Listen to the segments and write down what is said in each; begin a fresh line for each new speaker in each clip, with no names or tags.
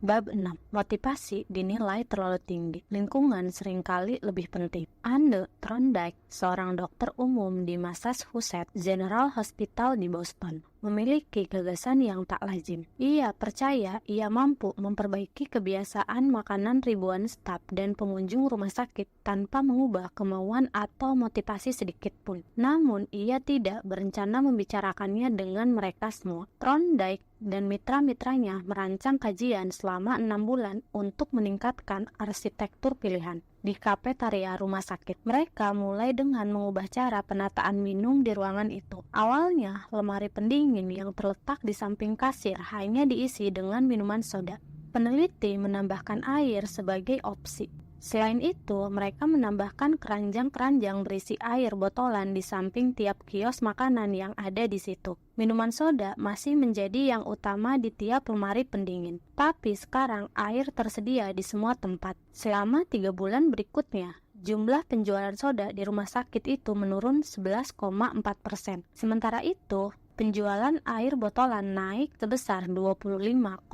Bab 6. Motivasi dinilai terlalu tinggi. Lingkungan seringkali lebih penting. Anne Thorndike, seorang dokter umum di Massachusetts General Hospital di Boston, memiliki gagasan yang tak lazim. Ia percaya ia mampu memperbaiki kebiasaan makanan ribuan staf dan pengunjung rumah sakit tanpa mengubah kemauan atau motivasi sedikit pun. Namun, ia tidak berencana membicarakannya dengan mereka semua. Thorndike dan mitra-mitranya merancang kajian selama 6 bulan untuk meningkatkan arsitektur pilihan di kafetaria rumah sakit. Mereka mulai dengan mengubah cara penataan minum di ruangan itu. Awalnya, lemari pendingin yang terletak di samping kasir hanya diisi dengan minuman soda. Peneliti menambahkan air sebagai opsi. Selain itu, mereka menambahkan keranjang-keranjang berisi air botolan di samping tiap kios makanan yang ada di situ. Minuman soda masih menjadi yang utama di tiap lemari pendingin. Tapi sekarang air tersedia di semua tempat. Selama 3 bulan berikutnya, jumlah penjualan soda di rumah sakit itu menurun 11,4%. Sementara itu, penjualan air botolan naik sebesar 25,8%.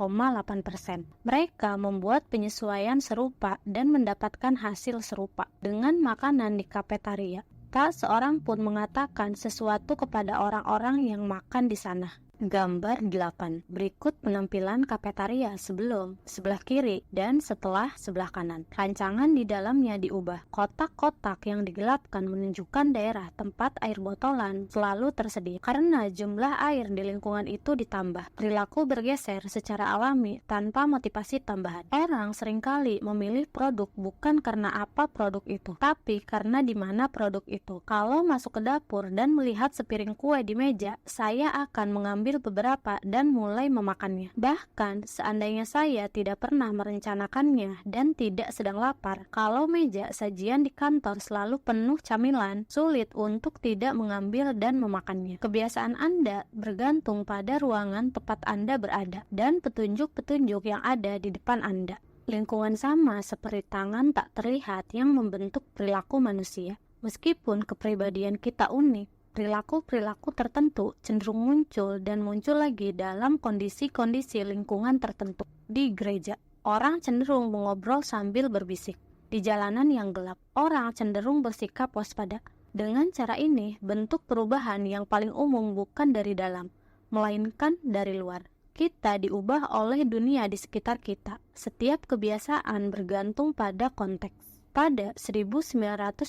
Mereka membuat penyesuaian serupa dan mendapatkan hasil serupa dengan makanan di kafetaria. Tak seorang pun mengatakan sesuatu kepada orang-orang yang makan di sana. Gambar 8. Berikut penampilan kafetaria sebelum, sebelah kiri, dan setelah sebelah kanan. Rancangan di dalamnya diubah. Kotak-kotak yang digelapkan menunjukkan daerah tempat air botolan selalu tersedia. Karena jumlah air di lingkungan itu ditambah, perilaku bergeser secara alami tanpa motivasi tambahan. Orang seringkali memilih produk bukan karena apa produk itu, tapi karena di mana produk itu. Kalau masuk ke dapur dan melihat sepiring kue di meja, saya akan mengambil beberapa dan mulai memakannya. Bahkan seandainya saya tidak pernah merencanakannya dan tidak sedang lapar, kalau meja sajian di kantor selalu penuh camilan, sulit untuk tidak mengambil dan memakannya. Kebiasaan Anda bergantung pada ruangan tempat Anda berada dan petunjuk-petunjuk yang ada di depan Anda. Lingkungan sama seperti tangan tak terlihat yang membentuk perilaku manusia. Meskipun kepribadian kita unik, perilaku-perilaku tertentu cenderung muncul dan muncul lagi dalam kondisi-kondisi lingkungan tertentu. Di gereja, orang cenderung mengobrol sambil berbisik. Di jalanan yang gelap, orang cenderung bersikap waspada. Dengan cara ini, bentuk perubahan yang paling umum bukan dari dalam, melainkan dari luar. Kita diubah oleh dunia di sekitar kita. Setiap kebiasaan bergantung pada konteks. Pada 1936,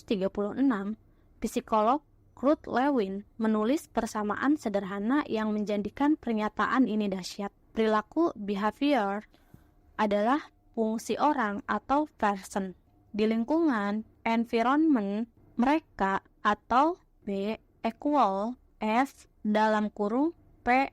psikolog Ruth Lewin menulis persamaan sederhana yang menjadikan pernyataan ini dahsyat. Perilaku behavior adalah fungsi orang atau person di lingkungan environment mereka atau B equal F dalam kurung P,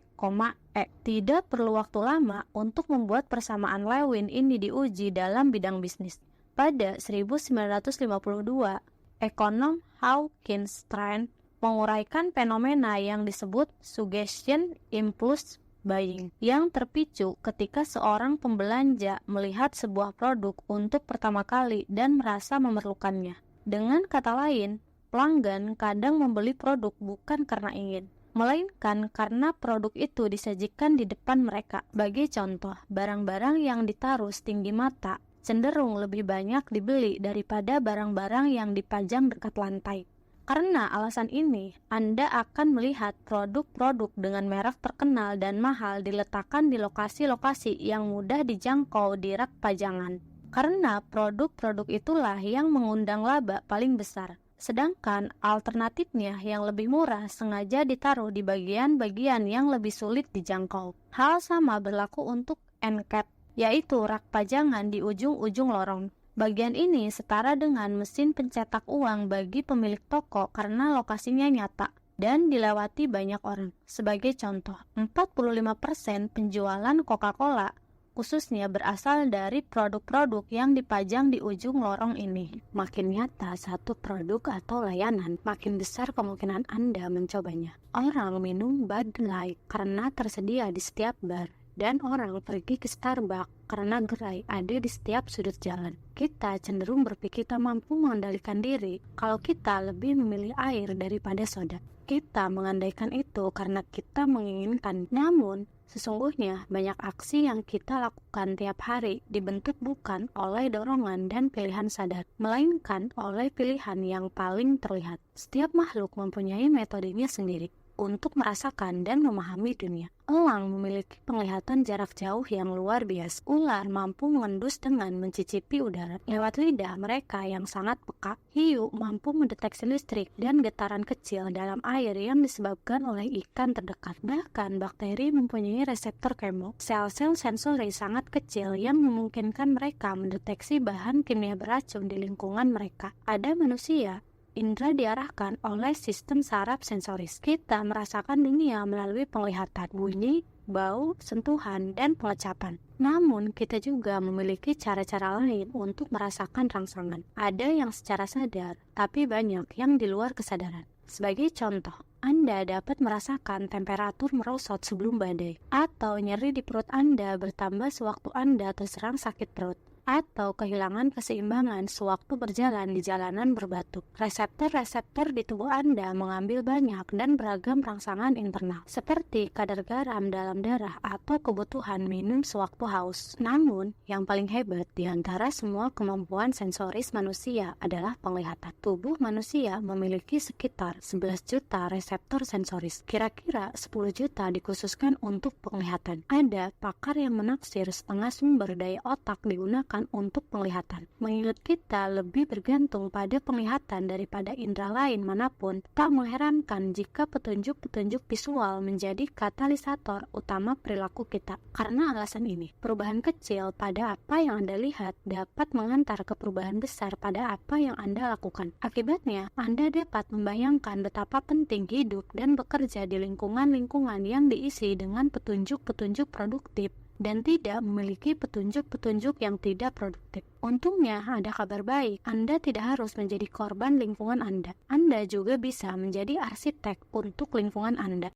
E. Tidak perlu waktu lama untuk membuat persamaan Lewin ini diuji dalam bidang bisnis. Pada 1952, ekonom Hawkins Strand menguraikan fenomena yang disebut suggestion impulse buying yang terpicu ketika seorang pembelanja melihat sebuah produk untuk pertama kali dan merasa memerlukannya. Dengan kata lain, pelanggan kadang membeli produk bukan karena ingin, melainkan karena produk itu disajikan di depan mereka. Bagi contoh, barang-barang yang ditaruh setinggi mata cenderung lebih banyak dibeli daripada barang-barang yang dipajang dekat lantai. Karena alasan ini, Anda akan melihat produk-produk dengan merek terkenal dan mahal diletakkan di lokasi-lokasi yang mudah dijangkau di rak pajangan. Karena produk-produk itulah yang mengundang laba paling besar. Sedangkan alternatifnya yang lebih murah sengaja ditaruh di bagian-bagian yang lebih sulit dijangkau. Hal sama berlaku untuk end cap, yaitu rak pajangan di ujung-ujung lorong. Bagian ini setara dengan mesin pencetak uang bagi pemilik toko karena lokasinya nyata dan dilewati banyak orang. Sebagai contoh, 45% penjualan Coca-Cola khususnya berasal dari produk-produk yang dipajang di ujung lorong ini. Makin nyata satu produk atau layanan, makin besar kemungkinan Anda mencobanya. Orang minum Bud Light karena tersedia di setiap bar dan orang pergi ke Starbucks karena gerai ada di setiap sudut jalan. Kita cenderung berpikir kita mampu mengendalikan diri kalau kita lebih memilih air daripada soda. Kita mengandaikan itu karena kita menginginkan. Namun, sesungguhnya banyak aksi yang kita lakukan tiap hari dibentuk bukan oleh dorongan dan pilihan sadar, melainkan oleh pilihan yang paling terlihat. Setiap makhluk mempunyai metodenya sendiri untuk merasakan dan memahami dunia. Elang memiliki penglihatan jarak jauh yang luar biasa. Ular mampu mengendus dengan mencicipi udara lewat lidah mereka yang sangat peka. Hiu mampu mendeteksi listrik dan getaran kecil dalam air yang disebabkan oleh ikan terdekat. Bahkan bakteri mempunyai reseptor kemo, sel-sel sensori sangat kecil yang memungkinkan mereka mendeteksi bahan kimia beracun di lingkungan mereka. Pada manusia, indera diarahkan oleh sistem saraf sensoris. Kita merasakan dunia melalui penglihatan, bunyi, bau, sentuhan, dan pengecapan. Namun, kita juga memiliki cara-cara lain untuk merasakan rangsangan. Ada yang secara sadar, tapi banyak yang di luar kesadaran. Sebagai contoh, Anda dapat merasakan temperatur merosot sebelum badai, atau nyeri di perut Anda bertambah sewaktu Anda terserang sakit perut, atau kehilangan keseimbangan sewaktu berjalan di jalanan berbatu. Reseptor-reseptor di tubuh Anda mengambil banyak dan beragam rangsangan internal, seperti kadar garam dalam darah atau kebutuhan minum sewaktu haus. Namun, yang paling hebat di antara semua kemampuan sensoris manusia adalah penglihatan. Tubuh manusia memiliki sekitar 11 juta reseptor sensoris. Kira-kira 10 juta dikhususkan untuk penglihatan. Ada pakar yang menaksir setengah sumber daya otak digunakan untuk penglihatan. Mengingat kita lebih bergantung pada penglihatan daripada indera lain manapun, tak mengherankan jika petunjuk-petunjuk visual menjadi katalisator utama perilaku kita. Karena alasan ini, perubahan kecil pada apa yang Anda lihat dapat mengantar ke perubahan besar pada apa yang Anda lakukan. Akibatnya, Anda dapat membayangkan betapa penting hidup dan bekerja di lingkungan-lingkungan yang diisi dengan petunjuk-petunjuk produktif dan tidak memiliki petunjuk-petunjuk yang tidak produktif. Untungnya, ada kabar baik. Anda tidak harus menjadi korban lingkungan Anda. Anda juga bisa menjadi arsitek untuk lingkungan Anda.